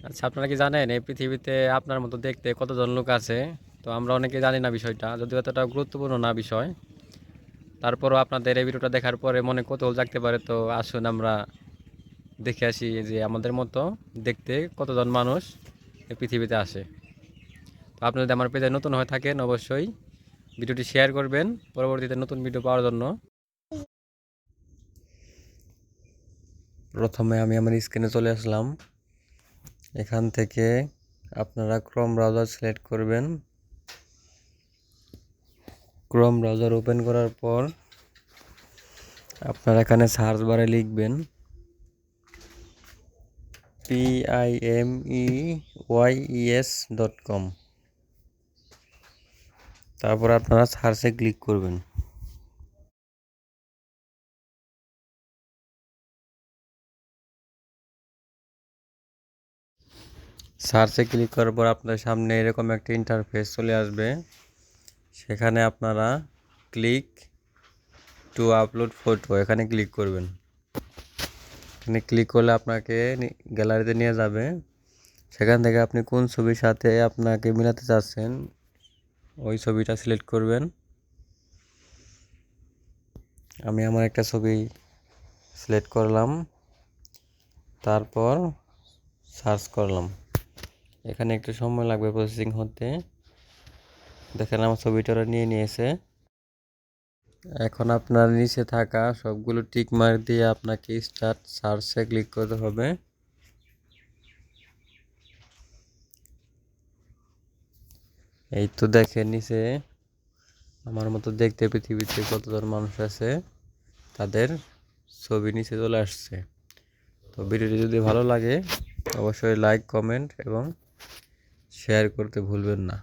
আচ্ছা, আপনারা কি জানেন এই পৃথিবীতে আপনার মতো দেখতে কতজন লোক আছে? তো আমরা অনেকে জানি না বিষয়টা, যদিও এতটা গুরুত্বপূর্ণ না বিষয়। তারপরও আপনাদের এই ভিডিওটা দেখার পরে মনে কৌতূহল জাগতে পারে, তো আসুন আমরা দেখে আসি যে আমাদের মতো দেখতে কতজন মানুষ এই পৃথিবীতে আসে। তো আপনি যদি আমার পেজে নতুন হয়ে থাকেন, অবশ্যই ভিডিওটি শেয়ার করবেন পরবর্তীতে নতুন ভিডিও পাওয়ার জন্য। প্রথমে আমি আমার স্ক্রিনে চলে আসলাম। এখান থেকে আপনারা ক্রোম ব্রাউজার সিলেক্ট করবেন। ক্রোম ব্রাউজার ওপেন করার পর আপনারা এখানে সার্চ বারে লিখবেন PIMEYES.com। তারপর আপনারা সার্চে ক্লিক করবেন। সার্চে ক্লিক করার পর আপনার সামনে এরকম একটা ইন্টারফেস চলে আসবে। সেখানে আপনারা ক্লিক টু আপলোড ফটো এখানে ক্লিক করবেন। এখানে ক্লিক করলে আপনাকে গ্যালারিতে নিয়ে যাবে। সেখান থেকে আপনি কোন ছবির সাথে আপনাকে মিলাতে চাচ্ছেন ওই ছবিটা সিলেক্ট করবেন। আমি আমার একটা ছবি সিলেক্ট করলাম, তারপর সার্চ করলাম। এখানে একটু সময় লাগবে প্রসেসিং হতে। দেখেন আমার ছবিটা ওরা নিয়ে নিয়েছে। এখন আপনার নিচে থাকা সবগুলো টিক মার্ক দিয়ে আপনাকে স্টার্ট সার্চে ক্লিক করতে হবে। এই তো দেখেন নিচে আমার মতো দেখতে পৃথিবীতে কতজন মানুষ আছে, তাদের ছবি নিচে চলে আসছে। তো ভিডিওটি যদি ভালো লাগে অবশ্যই লাইক, কমেন্ট এবং শেয়ার করতে ভুলবেন না।